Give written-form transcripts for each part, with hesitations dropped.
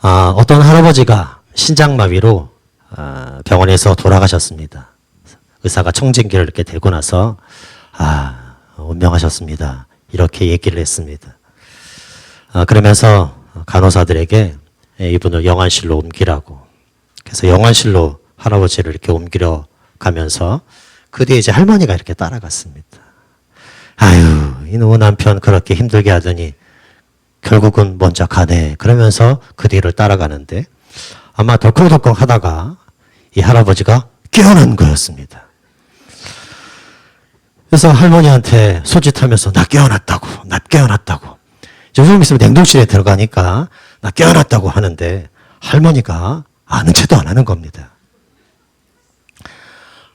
어떤 할아버지가 신장마비로 병원에서 돌아가셨습니다. 의사가 청진기를 이렇게 대고 나서 운명하셨습니다. 이렇게 얘기를 했습니다. 그러면서 간호사들에게 이분을 영안실로 옮기라고. 그래서 영안실로 할아버지를 이렇게 옮기려 가면서 그 뒤에 이제 할머니가 이렇게 따라갔습니다. 아유, 이놈의 남편 그렇게 힘들게 하더니 결국은 먼저 가네. 그러면서 그 뒤를 따라가는데 아마 덜컹덜컹 하다가 이 할아버지가 깨어난 거였습니다. 그래서 할머니한테 소짓하면서 나 깨어났다고, 나 깨어났다고. 좀 있으면 냉동실에 들어가니까 나 깨어났다고 하는데 할머니가 아는 체도 안 하는 겁니다.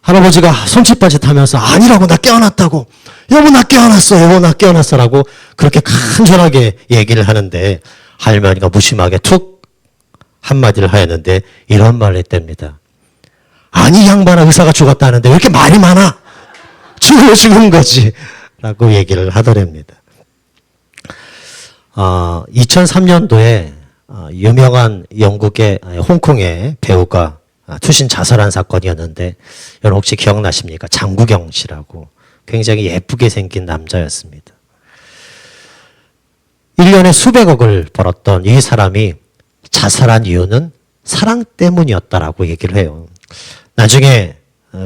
할아버지가 손짓발짓 하면서 아니라고 나 깨어났다고. 여보 나 깨어났어. 여보 나 깨어났어라고 그렇게 간절하게 얘기를 하는데 할머니가 무심하게 툭 한마디를 하였는데 이런 말을 했답니다. 아니 양반아 의사가 죽었다는데 왜 이렇게 말이 많아? 죽은 거지. 라고 얘기를 하더랍니다. 2003년도에 유명한 영국의 홍콩의 배우가 투신 자살한 사건이었는데 여러분 혹시 기억나십니까? 장국영 씨라고 굉장히 예쁘게 생긴 남자였습니다. 1년에 수백억을 벌었던 이 사람이 자살한 이유는 사랑 때문이었다라고 얘기를 해요. 나중에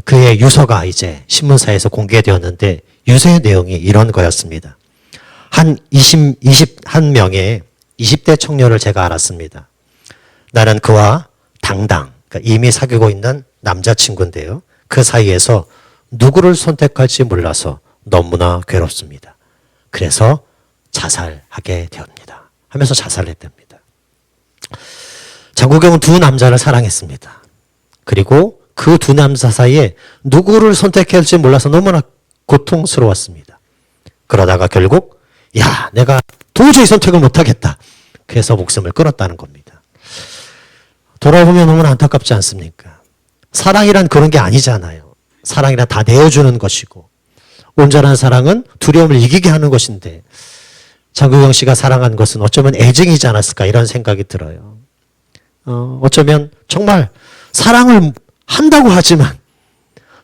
그의 유서가 이제 신문사에서 공개되었는데 유서의 내용이 이런 거였습니다. 한 21명의 20대 청년을 제가 알았습니다. 나는 그와 당당, 그러니까 이미 사귀고 있는 남자친구인데요. 그 사이에서 누구를 선택할지 몰라서 너무나 괴롭습니다. 그래서 자살하게 되었습니다. 하면서 자살했답니다. 장국영은 두 남자를 사랑했습니다. 그리고 그 두 남자 사이에 누구를 선택해야 할지 몰라서 너무나 고통스러웠습니다. 그러다가 결국 내가 도저히 선택을 못하겠다. 그래서 목숨을 끊었다는 겁니다. 돌아보면 너무나 안타깝지 않습니까? 사랑이란 그런 게 아니잖아요. 사랑이란 다 내어주는 것이고 온전한 사랑은 두려움을 이기게 하는 것인데 장국영 씨가 사랑한 것은 어쩌면 애증이지 않았을까 이런 생각이 들어요. 어쩌면 정말 사랑을 한다고 하지만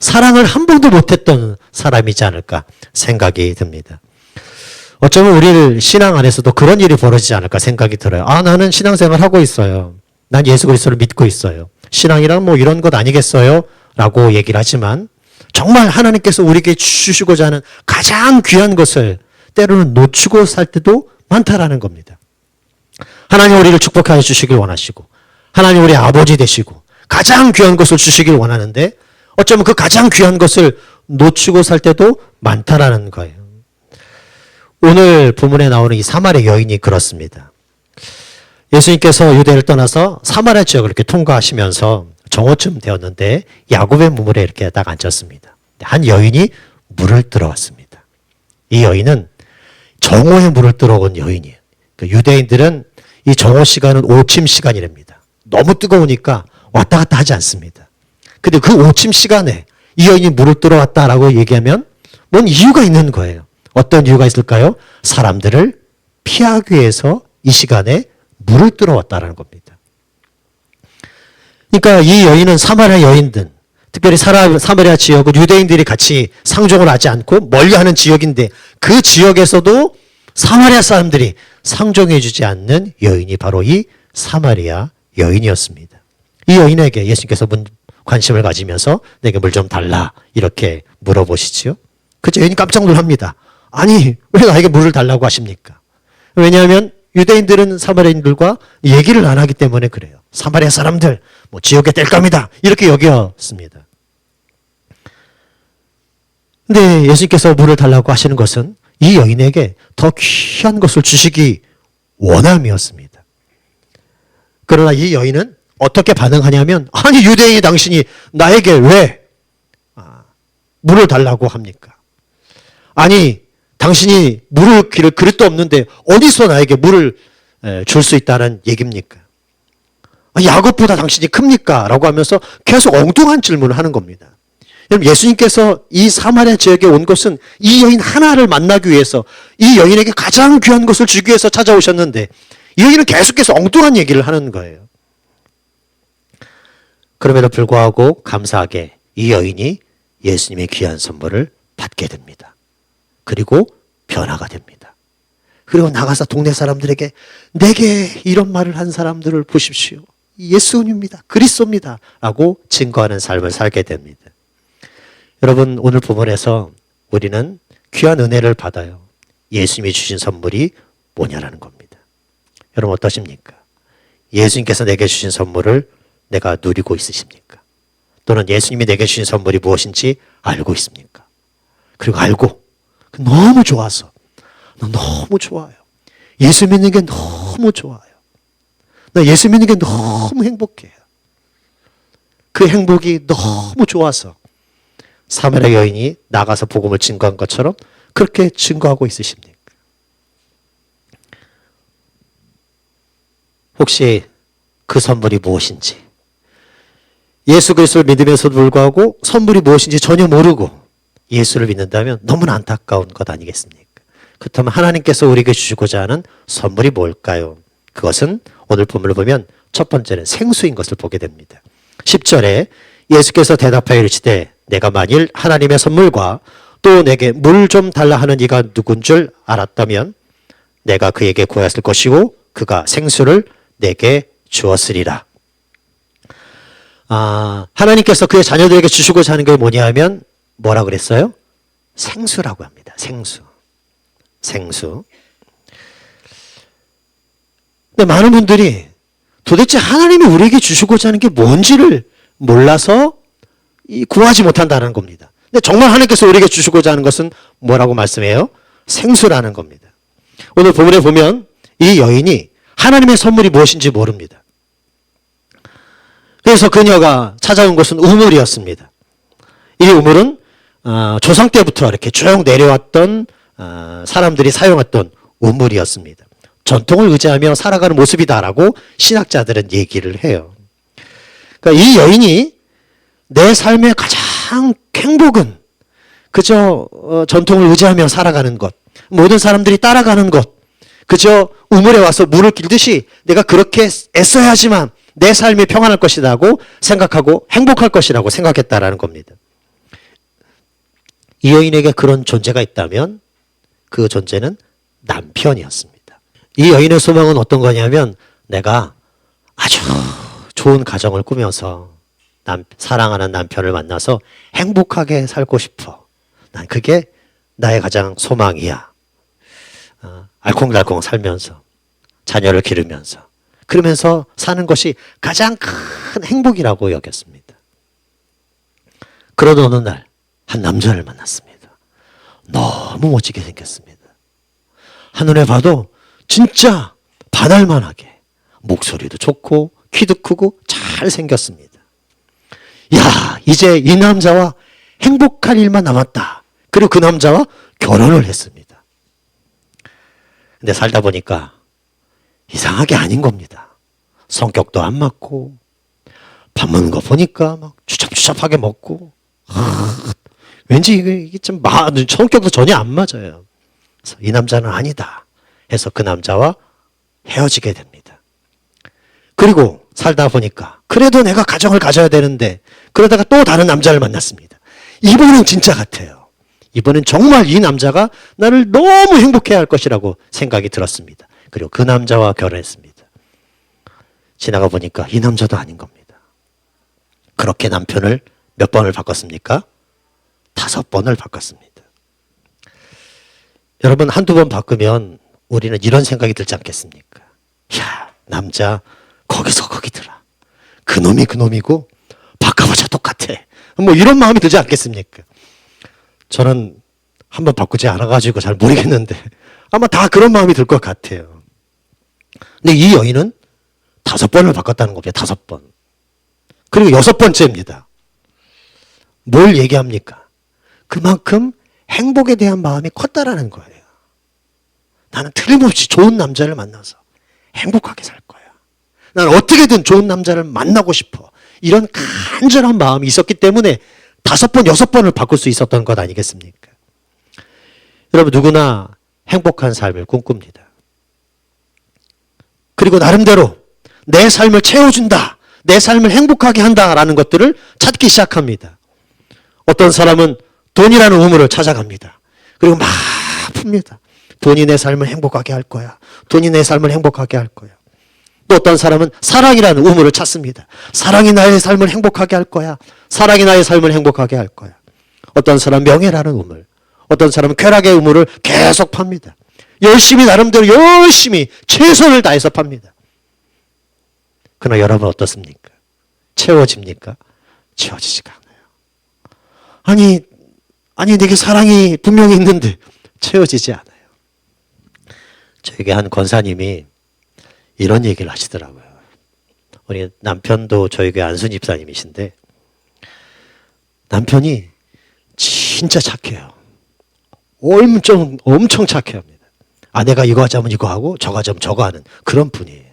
사랑을 한 번도 못했던 사람이지 않을까 생각이 듭니다. 어쩌면 우리 신앙 안에서도 그런 일이 벌어지지 않을까 생각이 들어요. 나는 신앙생활 하고 있어요. 난 예수 그리스도를 믿고 있어요. 신앙이란 뭐 이런 것 아니겠어요? 라고 얘기를 하지만 정말 하나님께서 우리에게 주시고자 하는 가장 귀한 것을 때로는 놓치고 살 때도 많다라는 겁니다. 하나님 우리를 축복하여 주시길 원하시고 하나님 우리 아버지 되시고 가장 귀한 것을 주시길 원하는데 어쩌면 그 가장 귀한 것을 놓치고 살 때도 많다라는 거예요. 오늘 본문에 나오는 이 사마리아 여인이 그렇습니다. 예수님께서 유대를 떠나서 사마리아 지역을 이렇게 통과하시면서 정오쯤 되었는데 야곱의 문물에 이렇게 딱 앉았습니다. 한 여인이 물을 들어왔습니다. 이 여인은 정오에 물을 들어온 여인이에요. 유대인들은 이 정오 시간은 오침 시간이랍니다. 너무 뜨거우니까 왔다 갔다 하지 않습니다. 근데 그 오침 시간에 이 여인이 물을 들어왔다라고 얘기하면 뭔 이유가 있는 거예요. 어떤 이유가 있을까요? 사람들을 피하기 위해서 이 시간에 물을 들어왔다라는 겁니다. 그러니까 이 여인은 사마리아 여인들, 특별히 사마리아 지역은 유대인들이 같이 상종을 하지 않고 멀리하는 지역인데 그 지역에서도 사마리아 사람들이 상종해 주지 않는 여인이 바로 이 사마리아 여인이었습니다. 이 여인에게 예수님께서 관심을 가지면서 내게 물 좀 달라 이렇게 물어보시지요. 그죠? 여인이 깜짝 놀랍니다. 아니 왜 나에게 물을 달라고 하십니까? 왜냐하면 유대인들은 사마리아인들과 얘기를 안 하기 때문에 그래요. 사마리아 사람들 뭐 지옥의 땔감이다 이렇게 여겼습니다. 근데 예수님께서 물을 달라고 하시는 것은 이 여인에게 더 귀한 것을 주시기 원함이었습니다. 그러나 이 여인은 어떻게 반응하냐면 아니 유대인이 당신이 나에게 왜 물을 달라고 합니까? 아니 당신이 물을 기를 그릇도 없는데 어디서 나에게 물을 줄 수 있다는 얘기입니까? 야곱보다 당신이 큽니까? 라고 하면서 계속 엉뚱한 질문을 하는 겁니다. 여러분 예수님께서 이 사마리아 지역에 온 것은 이 여인 하나를 만나기 위해서 이 여인에게 가장 귀한 것을 주기 위해서 찾아오셨는데 이 여인은 계속해서 엉뚱한 얘기를 하는 거예요. 그럼에도 불구하고 감사하게 이 여인이 예수님의 귀한 선물을 받게 됩니다. 그리고 변화가 됩니다. 그리고 나가서 동네 사람들에게 내게 이런 말을 한 사람들을 보십시오. 예수님입니다. 그리스도입니다. 라고 증거하는 삶을 살게 됩니다. 여러분, 오늘 본문에서 우리는 귀한 은혜를 받아요. 예수님이 주신 선물이 뭐냐라는 겁니다. 여러분 어떠십니까? 예수님께서 내게 주신 선물을 내가 누리고 있으십니까? 또는 예수님이 내게 주신 선물이 무엇인지 알고 있습니까? 그리고 알고 너무 좋아서 너무 좋아요. 예수 믿는 게 너무 좋아요. 나 예수 믿는 게 너무 행복해요. 그 행복이 너무 좋아서 사마리아 여인이 나가서 복음을 증거한 것처럼 그렇게 증거하고 있으십니까? 혹시 그 선물이 무엇인지, 예수 그리스도를 믿으면서도 불구하고 선물이 무엇인지 전혀 모르고 예수를 믿는다면 너무나 안타까운 것 아니겠습니까? 그렇다면 하나님께서 우리에게 주시고자 하는 선물이 뭘까요? 그것은 오늘 본문을 보면 첫 번째는 생수인 것을 보게 됩니다. 10절에 예수께서 대답하여 이르시되 내가 만일 하나님의 선물과 또 내게 물 좀 달라 하는 이가 누군 줄 알았다면 내가 그에게 구하였을 것이고 그가 생수를 내게 주었으리라. 하나님께서 그의 자녀들에게 주시고자 하는 게 뭐냐 하면 뭐라 그랬어요? 생수라고 합니다. 생수. 근데 많은 분들이 도대체 하나님이 우리에게 주시고자 하는 게 뭔지를 몰라서 구하지 못한다는 겁니다. 근데 정말 하나님께서 우리에게 주시고자 하는 것은 뭐라고 말씀해요? 생수라는 겁니다. 오늘 본문에 보면 이 여인이 하나님의 선물이 무엇인지 모릅니다. 그래서 그녀가 찾아온 것은 우물이었습니다. 이 우물은 조상 때부터 이렇게 쭉 내려왔던 사람들이 사용했던 우물이었습니다. 전통을 의지하며 살아가는 모습이다라고 신학자들은 얘기를 해요. 그러니까 이 여인이 내 삶의 가장 행복은 그저 전통을 의지하며 살아가는 것, 모든 사람들이 따라가는 것, 그저 우물에 와서 물을 길듯이 내가 그렇게 애써야지만 내 삶이 평안할 것이라고 생각하고 행복할 것이라고 생각했다라는 겁니다. 이 여인에게 그런 존재가 있다면 그 존재는 남편이었습니다. 이 여인의 소망은 어떤 거냐면 내가 아주 좋은 가정을 꾸며서 사랑하는 남편을 만나서 행복하게 살고 싶어. 난 그게 나의 가장 소망이야. 알콩달콩 살면서 자녀를 기르면서 그러면서 사는 것이 가장 큰 행복이라고 여겼습니다. 그러던 어느 날 한 남자를 만났습니다. 너무 멋지게 생겼습니다. 한눈에 봐도 진짜 반할만하게 목소리도 좋고 키도 크고 잘 생겼습니다. 야, 이제 이 남자와 행복할 일만 남았다. 그리고 그 남자와 결혼을 했습니다. 근데 살다 보니까 이상하게 아닌 겁니다. 성격도 안 맞고 밥 먹는 거 보니까 막 추잡추잡하게 먹고 왠지 이게 좀 성격도 전혀 안 맞아요. 그래서 이 남자는 아니다 해서 그 남자와 헤어지게 됩니다. 그리고 살다 보니까 그래도 내가 가정을 가져야 되는데 그러다가 또 다른 남자를 만났습니다. 이번엔 진짜 같아요. 이번엔 정말 이 남자가 나를 너무 행복해 할 것이라고 생각이 들었습니다. 그리고 그 남자와 결혼했습니다. 지나가 보니까 이 남자도 아닌 겁니다. 그렇게 남편을 몇 번을 바꿨습니까? 5번을 바꿨습니다. 여러분 한두 번 바꾸면 우리는 이런 생각이 들지 않겠습니까? 야, 남자 거기서 거기더라. 그놈이 그놈이고 바꿔보자 똑같아. 뭐 이런 마음이 들지 않겠습니까? 저는 한번 바꾸지 않아가지고 잘 모르겠는데 아마 다 그런 마음이 들 것 같아요. 근데 이 여인은 5번을 바꿨다는 겁니다. 5번. 그리고 6번째입니다. 뭘 얘기합니까? 그만큼 행복에 대한 마음이 컸다라는 거예요. 나는 틀림없이 좋은 남자를 만나서 행복하게 살 거야. 나는 어떻게든 좋은 남자를 만나고 싶어. 이런 간절한 마음이 있었기 때문에 5번, 6번을 바꿀 수 있었던 것 아니겠습니까? 여러분 누구나 행복한 삶을 꿈꿉니다. 그리고 나름대로 내 삶을 채워준다, 내 삶을 행복하게 한다라는 것들을 찾기 시작합니다. 어떤 사람은 돈이라는 우물을 찾아갑니다. 그리고 막 풉니다. 돈이 내 삶을 행복하게 할 거야. 돈이 내 삶을 행복하게 할 거야. 또 어떤 사람은 사랑이라는 우물을 찾습니다. 사랑이 나의 삶을 행복하게 할 거야. 사랑이 나의 삶을 행복하게 할 거야. 어떤 사람은 명예라는 우물, 어떤 사람은 쾌락의 우물을 계속 팝니다. 나름대로 열심히 최선을 다해서 팝니다. 그러나 여러분 어떻습니까? 채워집니까? 채워지지가 않아요. 아니 내게 사랑이 분명히 있는데 채워지지 않아요. 저에게 한 권사님이 이런 얘기를 하시더라고요. 우리 남편도 저희 교회 안순 집사님이신데 남편이 진짜 착해요. 엄청 착해 합니다. 아내가 이거 하자면 이거 하고 저거 하자면 저거 하는 그런 분이에요.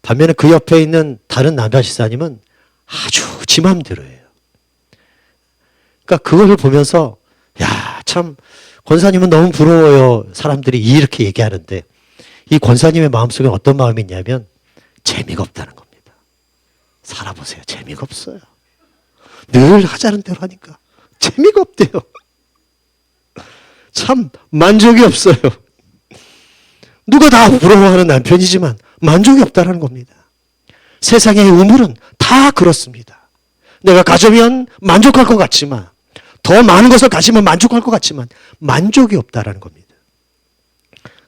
반면에 그 옆에 있는 다른 남자 집사님은 아주 지 맘대로 해요. 그러니까 그걸 보면서 야, 참 권사님은 너무 부러워요. 사람들이 이렇게 얘기하는데 이 권사님의 마음속에 어떤 마음이 있냐면 재미가 없다는 겁니다. 살아보세요. 재미가 없어요. 늘 하자는 대로 하니까 재미가 없대요. 참 만족이 없어요. 누가 다 부러워하는 남편이지만 만족이 없다는 겁니다. 세상의 우물은 다 그렇습니다. 내가 가지면 만족할 것 같지만 더 많은 것을 가지면 만족할 것 같지만 만족이 없다는 겁니다.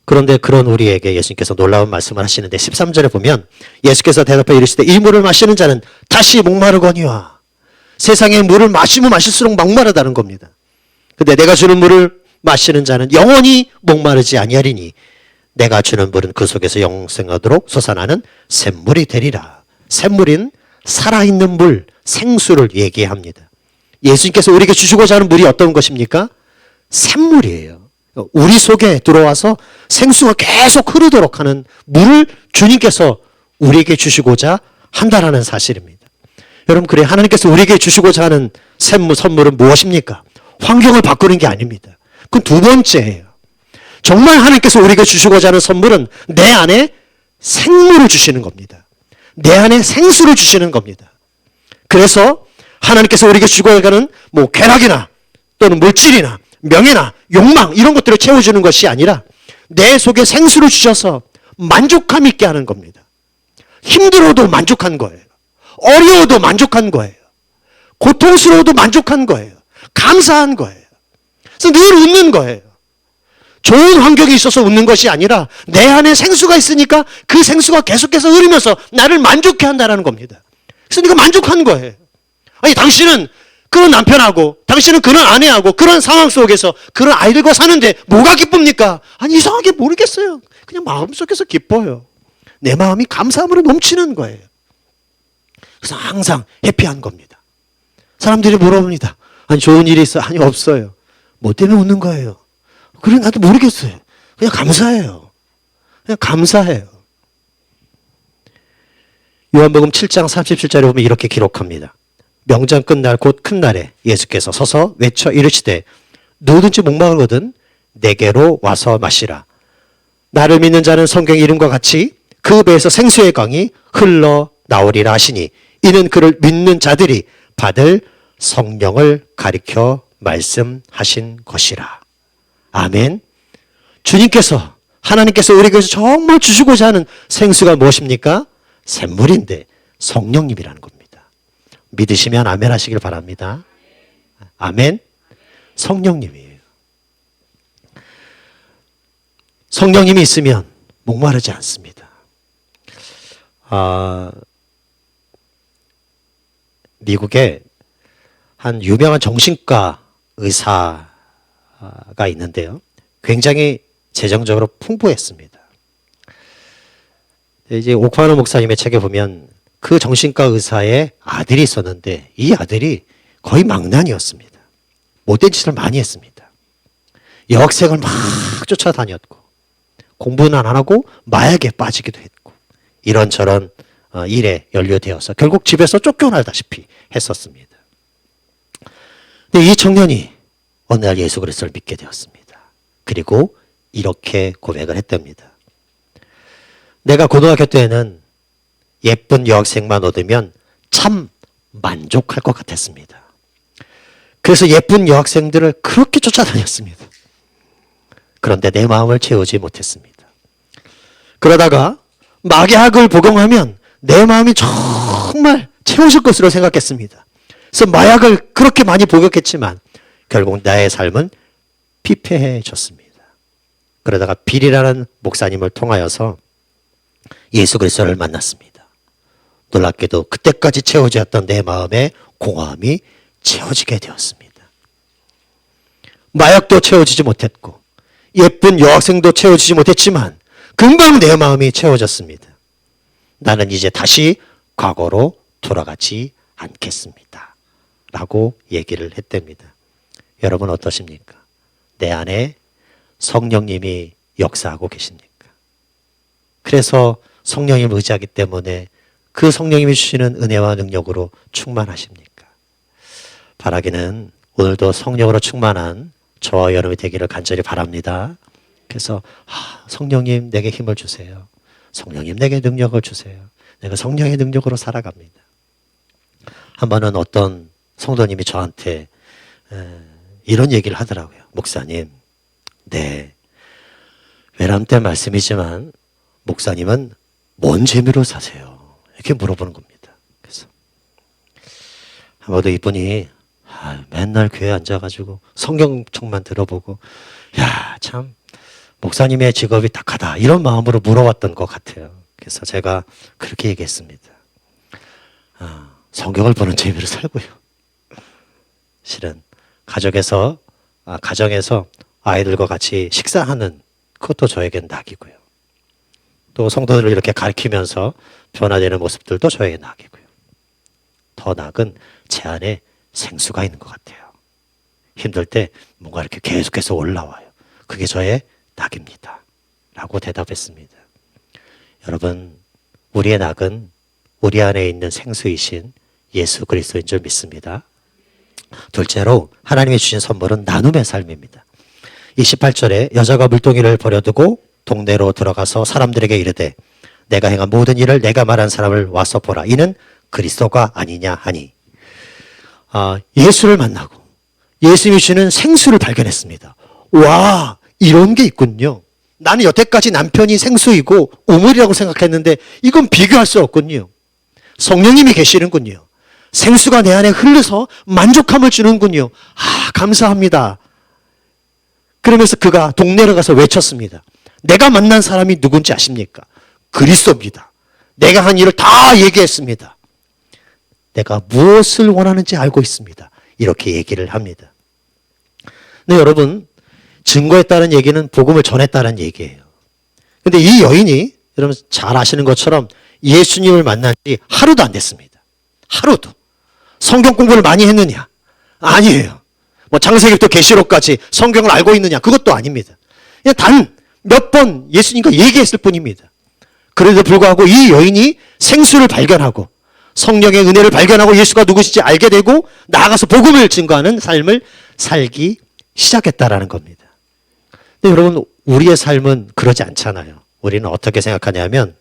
그런데 그런 우리에게 예수님께서 놀라운 말씀을 하시는데 13절에 보면 예수께서 대답하여 이르시되 이 물을 마시는 자는 다시 목마르거니와 세상의 물을 마시면 마실수록 목마르다는 겁니다. 근데 내가 주는 물을 마시는 자는 영원히 목마르지 아니하리니 내가 주는 물은 그 속에서 영생하도록 솟아나는 샘물이 되리라. 샘물인 살아있는 물, 생수를 얘기합니다. 예수님께서 우리에게 주시고자 하는 물이 어떤 것입니까? 샘물이에요. 우리 속에 들어와서 생수가 계속 흐르도록 하는 물을 주님께서 우리에게 주시고자 한다라는 사실입니다. 여러분, 그래 하나님께서 우리에게 주시고자 하는 선물은 무엇입니까? 환경을 바꾸는 게 아닙니다. 그건 두 번째예요. 정말 하나님께서 우리에게 주시고자 하는 선물은 내 안에 생물을 주시는 겁니다. 내 안에 생수를 주시는 겁니다. 그래서 하나님께서 우리에게 주시고자 하는 쾌락이나 또는 물질이나 명예나 욕망 이런 것들을 채워주는 것이 아니라 내 속에 생수를 주셔서 만족감 있게 하는 겁니다. 힘들어도 만족한 거예요. 어려워도 만족한 거예요. 고통스러워도 만족한 거예요. 감사한 거예요. 그래서 늘 웃는 거예요. 좋은 환경이 있어서 웃는 것이 아니라 내 안에 생수가 있으니까 그 생수가 계속해서 흐르면서 나를 만족해 한다는 겁니다. 그래서 네가 만족한 거예요. 아니 당신은 그런 남편하고 당신은 그런 아내하고 그런 상황 속에서 그런 아이들과 사는데 뭐가 기쁩니까? 아니 이상하게 모르겠어요. 그냥 마음속에서 기뻐요. 내 마음이 감사함으로 넘치는 거예요. 그래서 항상 해피한 겁니다. 사람들이 물어봅니다. 아니 좋은 일이 있어? 아니 없어요. 뭐 때문에 웃는 거예요? 그래 나도 모르겠어요. 그냥 감사해요. 그냥 감사해요. 요한복음 7장 37절에 보면 이렇게 기록합니다. 명절 끝날 곧 큰 날에 예수께서 서서 외쳐 이르시되 누구든지 목마르거든 내게로 와서 마시라. 나를 믿는 자는 성경 이름과 같이 그 배에서 생수의 강이 흘러나오리라 하시니 이는 그를 믿는 자들이 받을 성령을 가리켜 말씀하신 것이라. 아멘. 주님께서 하나님께서 우리에게 정말 주시고자 하는 생수가 무엇입니까? 샘물인데 성령님이라는 겁니다. 믿으시면 아멘 하시길 바랍니다. 아멘. 성령님이에요. 성령님이 있으면 목마르지 않습니다. 미국에 한 유명한 정신과 의사가 있는데요. 굉장히 재정적으로 풍부했습니다. 이제 오크하노 목사님의 책에 보면 그 정신과 의사의 아들이 있었는데 이 아들이 거의 망난이었습니다. 못된 짓을 많이 했습니다. 여학생을 막 쫓아다녔고 공부는 안 하고 마약에 빠지기도 했고 이런저런 일에 연루되어서 결국 집에서 쫓겨나다시피 했었습니다. 근데 이 청년이 어느 날 예수 그리스도를 믿게 되었습니다. 그리고 이렇게 고백을 했답니다. 내가 고등학교 때는 예쁜 여학생만 얻으면 참 만족할 것 같았습니다. 그래서 예쁜 여학생들을 그렇게 쫓아다녔습니다. 그런데 내 마음을 채우지 못했습니다. 그러다가 마약을 복용하면 내 마음이 정말 채워질 것으로 생각했습니다. 그래서 마약을 그렇게 많이 복용했지만 결국 나의 삶은 피폐해졌습니다. 그러다가 빌이라는 목사님을 통하여서 예수 그리스도를 만났습니다. 놀랍게도 그때까지 채워져 있던 내 마음의 공허함이 채워지게 되었습니다. 마약도 채워지지 못했고 예쁜 여학생도 채워지지 못했지만 금방 내 마음이 채워졌습니다. 나는 이제 다시 과거로 돌아가지 않겠습니다. 라고 얘기를 했답니다. 여러분 어떠십니까? 내 안에 성령님이 역사하고 계십니까? 그래서 성령님을 의지하기 때문에 그 성령님이 주시는 은혜와 능력으로 충만하십니까? 바라기는 오늘도 성령으로 충만한 저와 여러분이 되기를 간절히 바랍니다. 그래서 성령님 내게 힘을 주세요. 성령님 내게 능력을 주세요. 내가 성령의 능력으로 살아갑니다. 한 번은 어떤 성도님이 저한테 이런 얘기를 하더라고요. 목사님, 네, 외람 때 말씀이지만 목사님은 뭔 재미로 사세요? 이렇게 물어보는 겁니다. 그래서 아마도 이분이 맨날 교회에 앉아가지고 성경책만 들어보고 참 목사님의 직업이 딱하다 이런 마음으로 물어왔던 것 같아요. 그래서 제가 그렇게 얘기했습니다. 성경을 보는 재미로 살고요. 실은 가정에서 아이들과 같이 식사하는 그것도 저에겐 낙이고요. 또 성도들을 이렇게 가르치면서 변화되는 모습들도 저에게 낙이고요. 더 낙은 제 안에 생수가 있는 것 같아요. 힘들 때 뭔가 이렇게 계속해서 올라와요. 그게 저의 낙입니다. 라고 대답했습니다. 여러분, 우리의 낙은 우리 안에 있는 생수이신 예수 그리스도인 줄 믿습니다. 둘째로 하나님이 주신 선물은 나눔의 삶입니다. 28절에 여자가 물동이를 버려두고 동네로 들어가서 사람들에게 이르되 내가 행한 모든 일을 내가 말한 사람을 와서 보라. 이는 그리스도가 아니냐 하니 예수를 만나고 예수님이 주시는 생수를 발견했습니다. 와, 이런 게 있군요. 나는 여태까지 남편이 생수이고 우물이라고 생각했는데 이건 비교할 수 없군요. 성령님이 계시는군요. 생수가 내 안에 흘러서 만족함을 주는군요. 감사합니다. 그러면서 그가 동네로 가서 외쳤습니다. 내가 만난 사람이 누군지 아십니까? 그리스도입니다. 내가 한 일을 다 얘기했습니다. 내가 무엇을 원하는지 알고 있습니다. 이렇게 얘기를 합니다. 근데 여러분, 증거했다는 얘기는 복음을 전했다는 얘기예요. 근데 이 여인이 여러분 잘 아시는 것처럼 예수님을 만난 지 하루도 안 됐습니다. 하루도. 성경 공부를 많이 했느냐? 아니에요. 창세기부터 계시록까지 성경을 알고 있느냐? 그것도 아닙니다. 그냥 단 몇 번 예수님과 얘기했을 뿐입니다. 그래도 불구하고 이 여인이 생수를 발견하고 성령의 은혜를 발견하고 예수가 누구신지 알게 되고 나아가서 복음을 증거하는 삶을 살기 시작했다라는 겁니다. 근데 여러분, 우리의 삶은 그러지 않잖아요. 우리는 어떻게 생각하냐면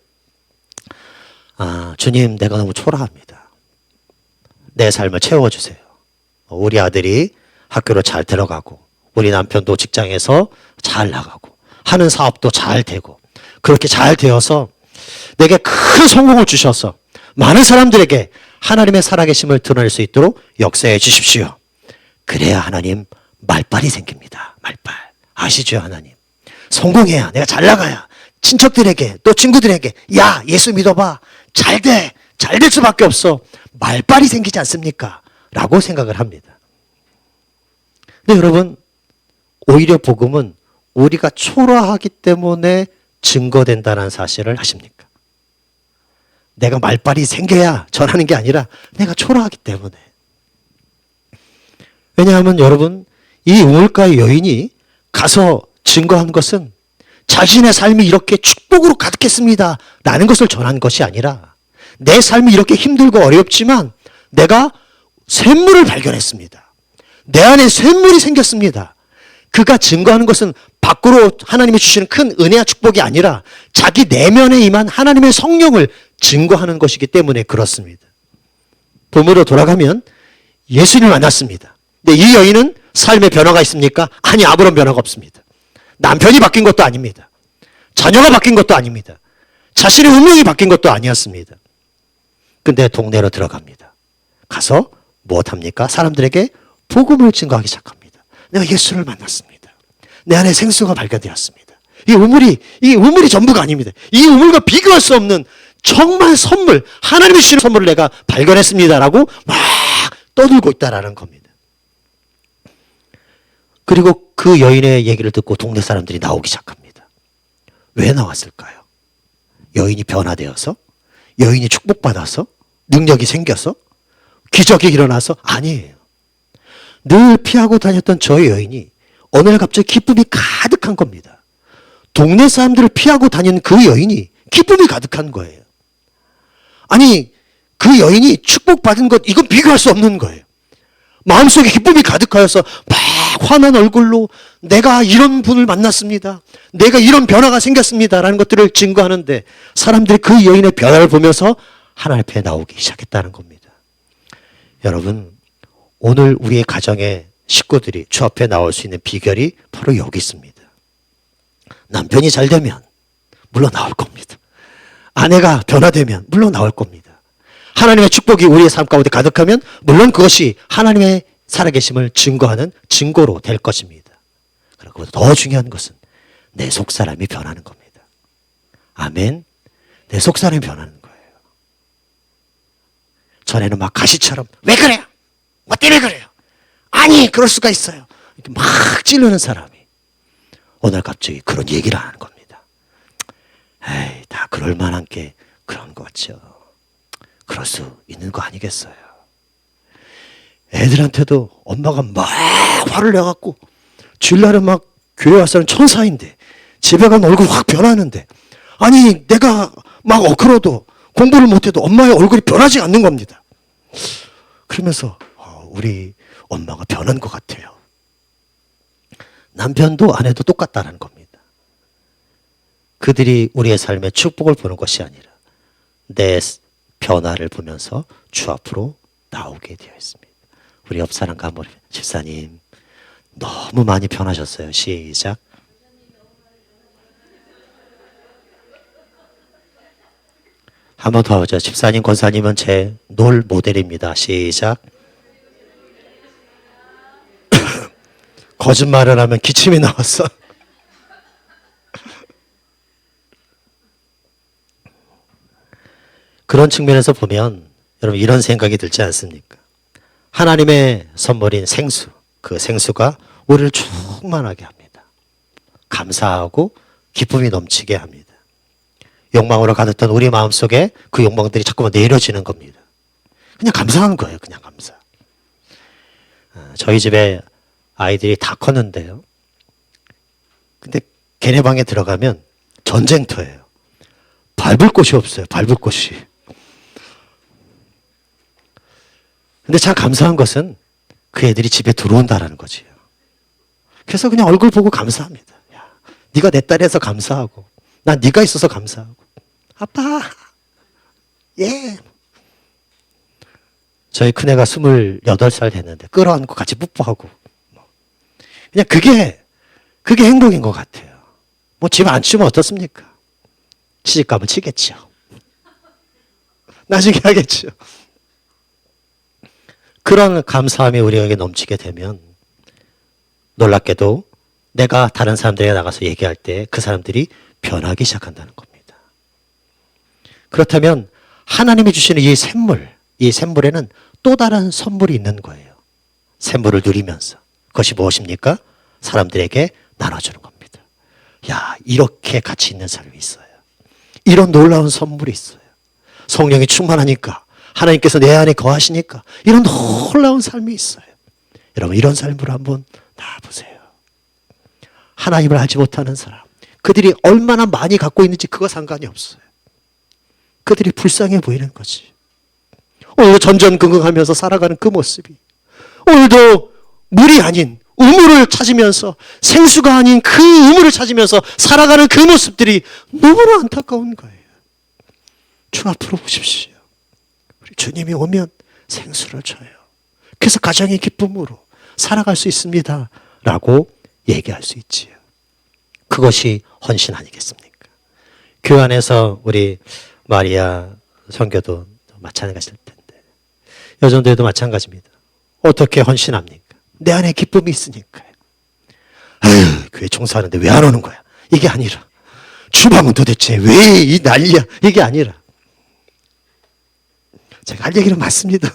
주님, 내가 너무 초라합니다. 내 삶을 채워주세요. 우리 아들이 학교로 잘 들어가고 우리 남편도 직장에서 잘 나가고 하는 사업도 잘 되고 그렇게 잘 되어서 내게 큰 성공을 주셔서 많은 사람들에게 하나님의 살아계심을 드러낼 수 있도록 역사해 주십시오. 그래야 하나님 말빨이 생깁니다. 말빨. 아시죠, 하나님? 성공해야, 내가 잘 나가야 친척들에게 또 친구들에게 야, 예수 믿어봐. 잘 돼. 잘 될 수밖에 없어. 말빨이 생기지 않습니까? 라고 생각을 합니다. 근데 여러분, 오히려 복음은 우리가 초라하기 때문에 증거된다는 사실을 아십니까? 내가 말빨이 생겨야 전하는 게 아니라 내가 초라하기 때문에. 왜냐하면 여러분, 이 우물가의 여인이 가서 증거한 것은 자신의 삶이 이렇게 축복으로 가득했습니다 라는 것을 전한 것이 아니라 내 삶이 이렇게 힘들고 어렵지만 내가 샘물을 발견했습니다. 내 안에 샘물이 생겼습니다. 그가 증거하는 것은 밖으로 하나님이 주시는 큰 은혜와 축복이 아니라 자기 내면에 임한 하나님의 성령을 증거하는 것이기 때문에 그렇습니다. 봄으로 돌아가면 예수님을 만났습니다. 근데 이 여인은 삶의 변화가 있습니까? 아니, 아무런 변화가 없습니다. 남편이 바뀐 것도 아닙니다. 자녀가 바뀐 것도 아닙니다. 자신의 운명이 바뀐 것도 아니었습니다. 근데 동네로 들어갑니다. 가서 무엇합니까? 사람들에게 복음을 증거하기 시작합니다. 내가 예수를 만났습니다. 내 안에 생수가 발견되었습니다. 이 우물이 전부가 아닙니다. 이 우물과 비교할 수 없는 정말 선물, 하나님이 주시는 선물을 내가 발견했습니다라고 막 떠들고 있다라는 겁니다. 그리고 그 여인의 얘기를 듣고 동네 사람들이 나오기 시작합니다. 왜 나왔을까요? 여인이 변화되어서? 여인이 축복받아서? 능력이 생겨서? 기적이 일어나서? 아니에요. 늘 피하고 다녔던 저 여인이 어느 날 갑자기 기쁨이 가득한 겁니다. 동네 사람들을 피하고 다니는 그 여인이 기쁨이 가득한 거예요. 아니, 그 여인이 축복받은 것, 이건 비교할 수 없는 거예요. 마음속에 기쁨이 가득하여서 막 환한 얼굴로 내가 이런 분을 만났습니다. 내가 이런 변화가 생겼습니다. 라는 것들을 증거하는데 사람들이 그 여인의 변화를 보면서 하나님 앞에 나오기 시작했다는 겁니다. 여러분, 오늘 우리의 가정의 식구들이 주 앞에 나올 수 있는 비결이 바로 여기 있습니다. 남편이 잘 되면 물론 나올 겁니다. 아내가 변화되면 물론 나올 겁니다. 하나님의 축복이 우리의 삶 가운데 가득하면 물론 그것이 하나님의 살아계심을 증거하는 증거로 될 것입니다. 그리고 더 중요한 것은 내 속사람이 변하는 겁니다. 아멘. 내 속사람이 변하는 거예요. 전에는 막 가시처럼 왜 그래요? 뭐 때문에 그래요? 아니, 그럴 수가 있어요. 이렇게 막 찌르는 사람이 오늘 갑자기 그런 얘기를 하는 겁니다. 에이, 다 그럴 만한 게 그런 거 같죠. 그럴 수 있는 거 아니겠어요. 애들한테도 엄마가 막 화를 내갖고 주일날은 막 교회 와서는 천사인데 집에 가면 얼굴 확 변하는데, 아니 내가 막 억울해도 공부를 못해도 엄마의 얼굴이 변하지 않는 겁니다. 그러면서 우리 엄마가 변한 것 같아요. 남편도 아내도 똑같다는 겁니다. 그들이 우리의 삶에 축복을 보는 것이 아니라 내 변화를 보면서 주 앞으로 나오게 되어 있습니다. 우리 옆 사람과 한번 집사님 너무 많이 변하셨어요. 시작. 한 번 더 하죠. 집사님, 권사님은 제 롤 모델입니다. 시작. 거짓말을 하면 기침이 나왔어. 그런 측면에서 보면 여러분 이런 생각이 들지 않습니까? 하나님의 선물인 생수, 그 생수가 우리를 충만하게 합니다. 감사하고 기쁨이 넘치게 합니다. 욕망으로 가득한 우리 마음속에 그 욕망들이 자꾸만 내려지는 겁니다. 그냥 감사한 거예요. 그냥 감사. 저희 집에 아이들이 다 컸는데요. 근데 걔네 방에 들어가면 전쟁터예요. 밟을 곳이 없어요. 밟을 곳이. 근데 참 감사한 것은 그 애들이 집에 들어온다라는 거지요. 그래서 그냥 얼굴 보고 감사합니다. 야, 네가 내 딸이어서 감사하고 난 네가 있어서 감사하고 아빠 예. 저희 큰애가 28살 됐는데 끌어안고 같이 뽀뽀하고 그냥 그게 행복인 것 같아요. 뭐 집 안 치우면 어떻습니까? 시집가면 치겠죠. 나중에 하겠죠. 그런 감사함이 우리에게 넘치게 되면 놀랍게도 내가 다른 사람들에게 나가서 얘기할 때 그 사람들이 변하기 시작한다는 겁니다. 그렇다면 하나님이 주시는 이 샘물에는 또 다른 선물이 있는 거예요. 샘물을 누리면서. 그것이 무엇입니까? 사람들에게 나눠주는 겁니다. 야, 이렇게 가치 있는 삶이 있어요. 이런 놀라운 선물이 있어요. 성령이 충만하니까 하나님께서 내 안에 거하시니까 이런 놀라운 삶이 있어요. 여러분 이런 삶으로 한번 나와보세요. 하나님을 알지 못하는 사람, 그들이 얼마나 많이 갖고 있는지 그거 상관이 없어요. 그들이 불쌍해 보이는 거지. 오늘도 전전긍긍하면서 살아가는 그 모습이 오늘도 물이 아닌 우물을 찾으면서 생수가 아닌 그 우물을 찾으면서 살아가는 그 모습들이 너무나 안타까운 거예요. 주 앞으로 오십시오. 우리 주님이 오면 생수를 줘요. 그래서 가정의 기쁨으로 살아갈 수 있습니다. 라고 얘기할 수 있지요. 그것이 헌신 아니겠습니까? 교회 안에서 우리 마리아 선교도 마찬가지일 텐데 여전도에도 마찬가지입니다. 어떻게 헌신합니까? 내 안에 기쁨이 있으니까요. 아유, 교회 종사하는데 왜 안 오는 거야? 이게 아니라 주방은 도대체 왜 이 난리야? 이게 아니라 제가 할 얘기는 맞습니다.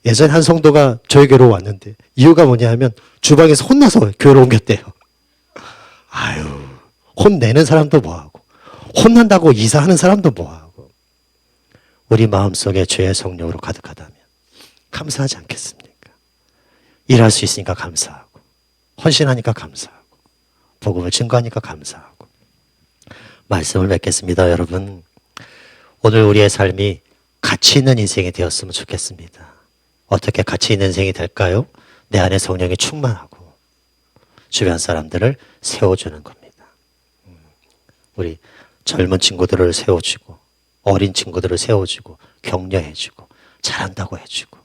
예전에 한 성도가 저희 교회로 왔는데 이유가 뭐냐 하면 주방에서 혼나서 교회로 옮겼대요. 아유, 혼내는 사람도 뭐하고 혼난다고 이사하는 사람도 뭐하고 우리 마음속에 죄의 성령으로 가득하다면 감사하지 않겠습니까? 일할 수 있으니까 감사하고 헌신하니까 감사하고 복음을 증거하니까 감사하고 말씀을 맺겠습니다. 여러분, 오늘 우리의 삶이 가치 있는 인생이 되었으면 좋겠습니다. 어떻게 가치 있는 인생이 될까요? 내 안에 성령이 충만하고 주변 사람들을 세워주는 겁니다. 우리 젊은 친구들을 세워주고 어린 친구들을 세워주고 격려해주고 잘한다고 해주고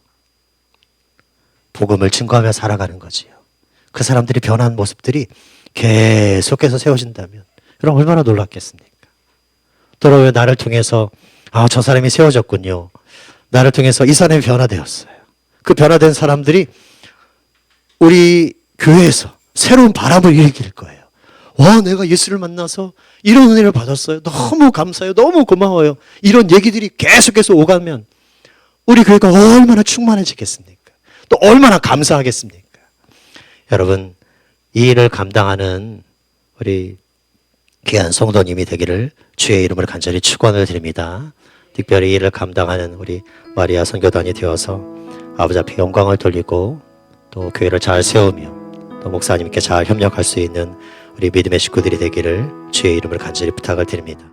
복음을 증거하며 살아가는 거지요. 그 사람들이 변한 모습들이 계속해서 세워진다면 여러분 얼마나 놀랍겠습니까? 또 나를 통해서 저 사람이 세워졌군요. 나를 통해서 이 사람이 변화되었어요. 그 변화된 사람들이 우리 교회에서 새로운 바람을 일으킬 거예요. 와, 내가 예수를 만나서 이런 은혜를 받았어요. 너무 감사해요. 너무 고마워요. 이런 얘기들이 계속해서 오가면 우리 교회가 얼마나 충만해지겠습니까? 또 얼마나 감사하겠습니까? 여러분, 이 일을 감당하는 우리 귀한 성도님이 되기를 주의 이름으로 간절히 축원을 드립니다. 특별히 이 일을 감당하는 우리 마리아 선교단이 되어서 아버지 앞에 영광을 돌리고 또 교회를 잘 세우며 또 목사님께 잘 협력할 수 있는 우리 믿음의 식구들이 되기를 주의 이름으로 간절히 부탁을 드립니다.